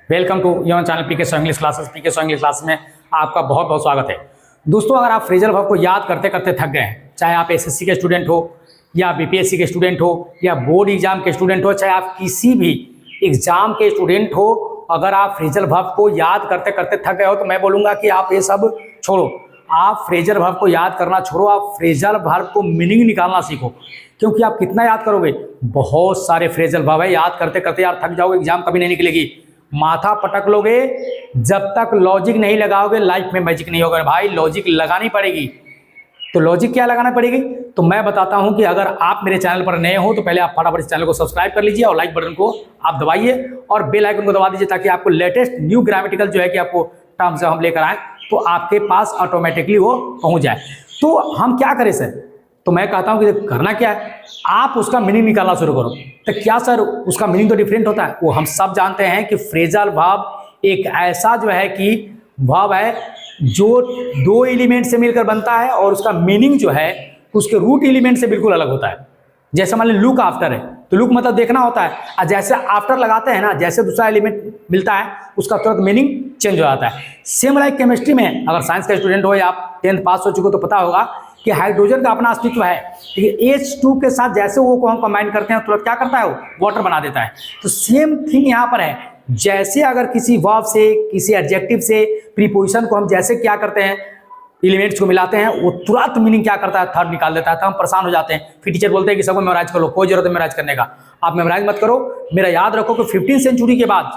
Welcome to your channel PK saw English classes. PK saw English class में आपका बहुत बहुत स्वागत है। दोस्तों, अगर आप फ्रेजल वर्ब को याद करते करते थक गए हैं, चाहे आप एसएससी के स्टूडेंट हो या बीपीएससी के स्टूडेंट हो या बोर्ड एग्जाम के स्टूडेंट हो, चाहे आप किसी भी एग्जाम के स्टूडेंट हो, अगर आप फ्रेजल वर्ब को याद करते करते थक गए हो तो मैं बोलूँगा कि आप ये सब छोड़ो। आप फ्रेजल वर्ब को याद करना छोड़ो, आप फ्रेजल वर्ब को मीनिंग निकालना सीखो। क्योंकि आप कितना याद करोगे, बहुत सारे फ्रेजल वर्ब है, याद करते करते यार थक जाओगे, एग्जाम कभी नहीं निकलेगी, माथा पटक लोगे। जब तक लॉजिक नहीं लगाओगे लाइफ में मैजिक नहीं होगा भाई, लॉजिक लगानी पड़ेगी। तो लॉजिक क्या लगाना पड़ेगी, तो मैं बताता हूं कि अगर आप मेरे चैनल पर नए हो तो पहले आप फटाफट इस चैनल को सब्सक्राइब कर लीजिए और लाइक बटन को आप दबाइए और बेल आइकन को दबा दीजिए, ताकि आपको लेटेस्ट न्यू ग्रामेटिकल जो है कि आपको टर्म्स हम लेकर आए तो आपके पास ऑटोमेटिकली वो पहुंच जाए। तो हम क्या करें सर, तो मैं कहता हूं कि करना क्या है, आप उसका मीनिंग निकालना शुरू करो। तो क्या सर, उसका मीनिंग तो डिफरेंट होता है, वो हम सब जानते हैं कि फ्रेजल वर्ब एक ऐसा जो है कि वर्ब है जो दो एलिमेंट से मिलकर बनता है और उसका मीनिंग जो है उसके रूट एलिमेंट से बिल्कुल अलग होता है। जैसे मान लीजिए लुक आफ्टर है, तो लुक मतलब देखना होता है, और जैसे आफ्टर लगाते हैं ना, जैसे दूसरा एलिमेंट मिलता है उसका तुरंत मीनिंग चेंज हो जाता है। सेम लाइक केमिस्ट्री में, अगर साइंस का स्टूडेंट हो या आप 10th पास हो चुके हो तो पता होगा कि हाइड्रोजन का अपना अस्तित्व है, लेकिन H2 के साथ जैसे वो को हम कंबाइन करते हैं तुरंत क्या करता है, वो वाटर बना देता है। तो सेम थिंग यहाँ पर है, जैसे अगर किसी वर्ब से, किसी एडजेक्टिव से प्रीपोजिशन को हम जैसे क्या करते हैं, एलिमेंट्स को मिलाते हैं, वो तुरंत मीनिंग क्या करता है, थर्ड निकाल देता है। तो हम परेशान हो जाते हैं, फिर टीचर बोलते हैं कि सबको मेमोराइज कर लो। कोई जरूरत है मेमोराइज करने का, आप मेमोराइज मत करो। मेरा याद रखो कि 15th सेंचुरी के बाद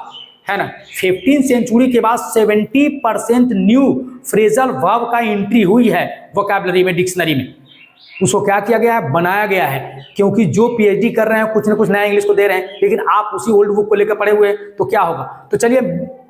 है ना, 15th सेंचुरी के बाद 70% न्यू फ्रेजल वर्ब का एंट्री हुई है वोकैबुलरी में, डिक्शनरी में। उसको क्या किया गया है, बनाया गया है। क्योंकि जो पीएचडी कर रहे हैं कुछ ना कुछ नया इंग्लिश को दे रहे हैं, लेकिन आप उसी ओल्ड बुक को लेकर पढ़े हुए हैं, तो क्या होगा। तो चलिए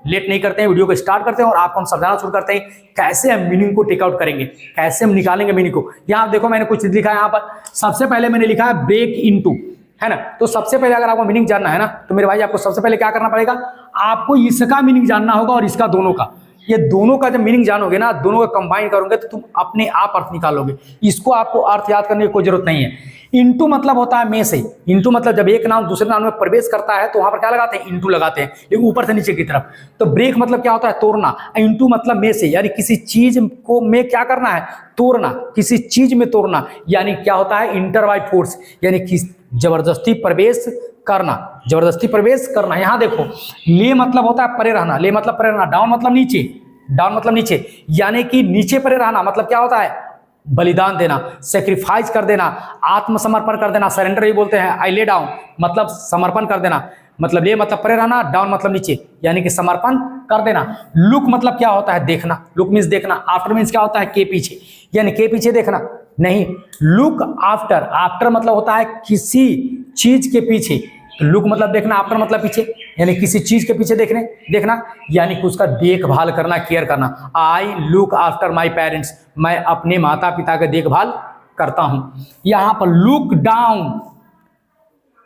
लेट नहीं करते हैं, वीडियो को स्टार्ट करते हैं और आपको हम समझाना शुरू करते हैं कैसे हम मीनिंग को टेक आउट करेंगे, कैसे हम निकालेंगे मीनिंग को। यहाँ देखो मैंने कुछ लिखा है, यहाँ पर सबसे पहले मैंने लिखा है ब्रेक इनटू, है ना। तो सबसे पहले अगर आपको मीनिंग जानना है ना, तो मेरे भाई आपको सबसे पहले क्या करना पड़ेगा, आपको इसका मीनिंग जानना होगा और इसका दोनों का। ये दोनों का जब मीनिंग जानोगे ना, दोनों का कंबाइन करोगे तो तुम अपने आप अर्थ निकालोगे। इसको आपको अर्थ याद करने की कोई जरूरत नहीं है। इनटू मतलब होता है में से। इनटू मतलब जब एक नाउन दूसरे नाउन में प्रवेश करता है तो वहां पर क्या लगाते हैं, इनटू लगाते हैं, लेकिन ऊपर से नीचे की तरफ। तो ब्रेक मतलब क्या होता है, तोड़ना। इनटू मतलब में से, यानी किसी चीज को में क्या करना है, तोड़ना, किसी चीज में तोड़ना। यानी क्या होता है, इंटर बाय फोर्स, यानी जबरदस्ती प्रवेश करना, जबरदस्ती प्रवेश करना। यहां देखो, ले मतलब होता है परे रहना, ले मतलब परे रहना, डाउन मतलब नीचे, डाउन मतलब नीचे, यानी कि नीचे परे रहना मतलब क्या होता है, बलिदान देना, सेक्रीफाइस कर देना, आत्मसमर्पण कर देना, सरेंडर ही बोलते हैं। आई ले डाउन मतलब समर्पण कर देना, मतलब ले मतलब परे रहना, डाउन मतलब नीचे, यानी कि समर्पण कर देना। लुक मतलब क्या होता है, देखना, लुक मीन्स देखना। आफ्टर मीन्स क्या होता है, के पीछे, यानी के पीछे देखना नहीं। लुक आफ्टर, आफ्टर मतलब होता है किसी चीज के पीछे, तो लुक मतलब देखना, आफ्टर मतलब पीछे, यानी किसी चीज के पीछे देखना, यानी कि उसका देखभाल करना, केयर करना। I look after my parents, मैं अपने माता पिता का देखभाल करता हूं। यहां पर लुक डाउन,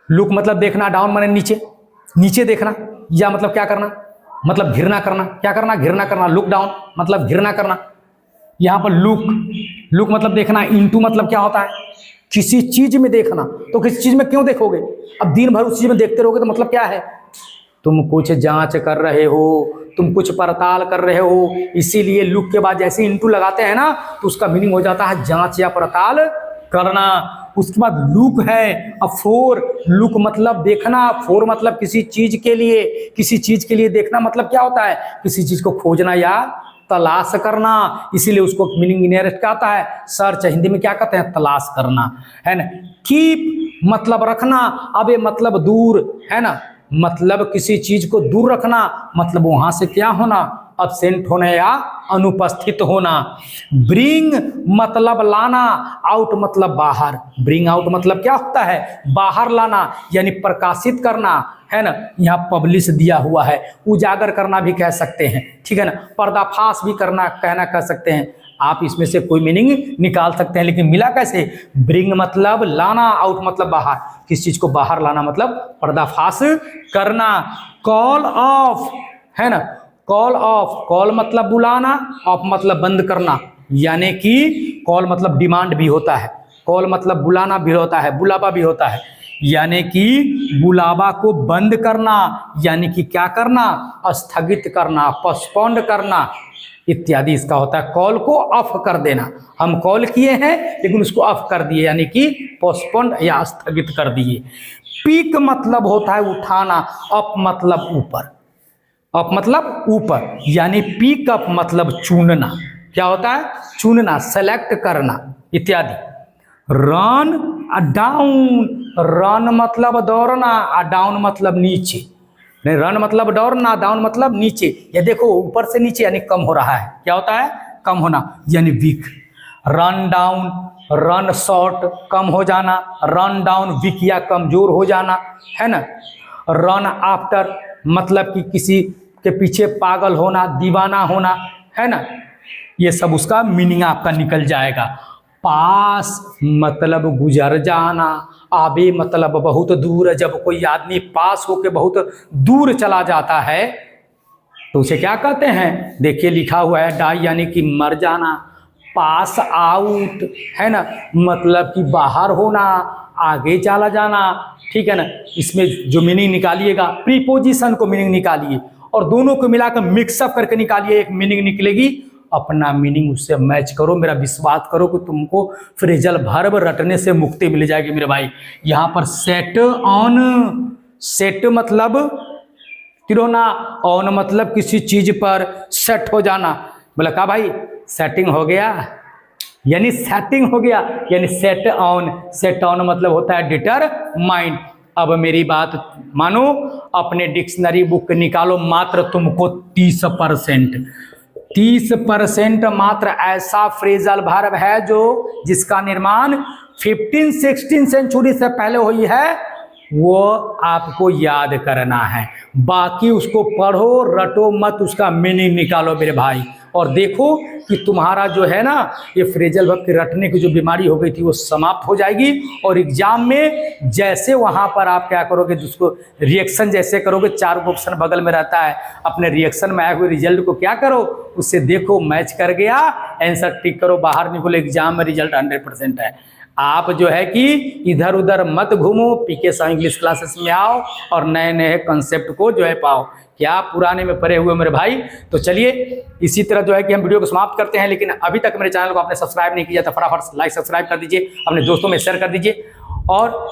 लुक मतलब देखना, डाउन माने नीचे, नीचे देखना, या मतलब क्या करना, मतलब घृणा करना, क्या करना, घृणा करना। लुक डाउन मतलब घृणा करना। यहां पर लुक, लुक मतलब देखना। इनटू मतलब क्या होता है, किसी चीज में देखना। तो किसी चीज में क्यों देखोगे, अब दिन भर उस चीज में देखते रहोगे तो मतलब क्या है, तुम कुछ जांच कर रहे हो, तुम कुछ पड़ताल कर रहे हो, इसीलिए लुक के बाद जैसे इनटू लगाते हैं ना तो उसका मीनिंग हो जाता है जांच या पड़ताल करना। उसके बाद लुक है, अब फोर, लुक मतलब देखना, फोर मतलब किसी चीज के लिए, किसी चीज के लिए देखना मतलब क्या होता है, किसी चीज को खोजना या तलाश करना, इसीलिए उसको मीनिंग नियरेस्ट क्या आता है, सर्च। हिंदी में क्या कहते हैं, तलाश करना, है ना। कीप मतलब रखना, अब ये मतलब दूर, है ना, मतलब किसी चीज को दूर रखना, मतलब वहां से क्या होना, अब्सेंट होना या अनुपस्थित होना। ब्रिंग मतलब लाना, आउट मतलब बाहर, ब्रिंग आउट मतलब क्या होता है, बाहर लाना, यानी प्रकाशित करना, है ना। यहाँ पब्लिश दिया हुआ है, उजागर करना भी कह सकते हैं, ठीक है ना, पर्दाफाश भी करना, कहना कह सकते हैं। आप इसमें से कोई मीनिंग निकाल सकते हैं, लेकिन मिला कैसे, ब्रिंग मतलब लाना, आउट मतलब बाहर, किस चीज को बाहर लाना मतलब पर्दाफाश करना। कॉल ऑफ, है ना, कॉल ऑफ, कॉल मतलब बुलाना, ऑफ मतलब बंद करना, यानी कि कॉल मतलब डिमांड भी होता है, कॉल मतलब बुलाना भी होता है, बुलावा भी होता है। यानी कि बुलावा को बंद करना, यानी कि क्या करना, स्थगित करना, पोस्टपोन्ड करना इत्यादि इसका होता है। कॉल को ऑफ कर देना, हम कॉल किए हैं लेकिन उसको ऑफ कर दिए, यानी कि पोस्टपोन्ड या स्थगित कर दिए। पीक मतलब होता है उठाना, अप मतलब ऊपर, अप मतलब ऊपर, यानी पिक अप मतलब चुनना। क्या होता है? चुनना, सेलेक्ट करना इत्यादि। रन डाउन, रन मतलब दौड़ना, डाउन मतलब नीचे। नहीं, रन मतलब दौड़ना, डाउन मतलब नीचे। ये देखो ऊपर से नीचे यानी कम हो रहा है। क्या होता है? कम होना, यानी weak. Run down, run short कम हो जाना, रन डाउन वीक या कमजोर हो जाना, है ना। रन आफ्टर मतलब कि किसी के पीछे पागल होना, दीवाना होना, है ना। ये सब उसका मीनिंग आपका निकल जाएगा। पास मतलब गुजर जाना, आबे मतलब बहुत दूर। जब कोई आदमी पास होके बहुत दूर चला जाता है तो उसे क्या कहते हैं? देखिए लिखा हुआ है डाई यानी कि मर जाना। पास आउट है ना, मतलब कि बाहर होना, आगे चला जाना, ठीक है ना। इसमें जो मीनिंग निकालिएगा, प्रीपोजिशन को मीनिंग निकालिए और दोनों को मिलाकर मिक्सअप करके निकालिए, एक मीनिंग निकलेगी। अपना मीनिंग उससे मैच करो, मेरा विश्वास करो कि तुमको फ्रेजल वर्ब रटने से मुक्ति मिल जाएगी मेरे भाई। यहाँ पर सेट ऑन, सेट मतलब तिरोना, ऑन मतलब किसी चीज पर सेट हो जाना। बोला का भाई सेटिंग हो गया, यानी सेटिंग हो गया, यानी सेट ऑन। सेट ऑन मतलब होता है डिटरमाइंड। अब मेरी बात मानो, अपने डिक्शनरी बुक निकालो, मात्र तुमको 30%, 30% मात्र ऐसा फ्रेजल वर्ब है जो जिसका निर्माण 15-16 सेंचुरी से पहले हुई है, वो आपको याद करना है। बाकी उसको पढ़ो, रटो मत, उसका मीनिंग निकालो मेरे भाई। और देखो कि तुम्हारा जो है ना ये फ्रेजल वर्ब के रटने की जो बीमारी हो गई थी वो समाप्त हो जाएगी। और एग्जाम में जैसे वहां पर आप क्या करोगे, जिसको रिएक्शन जैसे करोगे, 4 ऑप्शन बगल में रहता है, अपने रिएक्शन में आए हुए रिजल्ट को क्या करो, उससे देखो मैच कर गया, आंसर टिक करो, बाहर निकलो। एग्जाम में रिजल्ट 100% है। आप जो है कि इधर उधर मत घूमो, पीके साहब इंग्लिश क्लासेस में आओ और नए नए कॉन्सेप्ट को जो है पाओ। क्या पुराने में पढ़े हुए मेरे भाई। तो चलिए इसी तरह जो है कि हम वीडियो को समाप्त करते हैं। लेकिन अभी तक मेरे चैनल को आपने सब्सक्राइब नहीं किया तो फटाफट लाइक सब्सक्राइब कर दीजिए, अपने दोस्तों में शेयर कर दीजिए और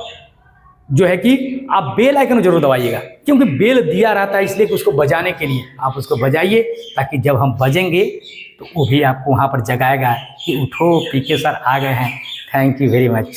जो है कि आप बेल आइकन जरूर दबाइएगा, क्योंकि बेल दिया रहता है इसलिए कि उसको बजाने के लिए आप उसको बजाइए, ताकि जब हम बजेंगे तो वो भी आपको वहाँ पर जगाएगा कि उठो पीके सर आ गए हैं। Thank you very much.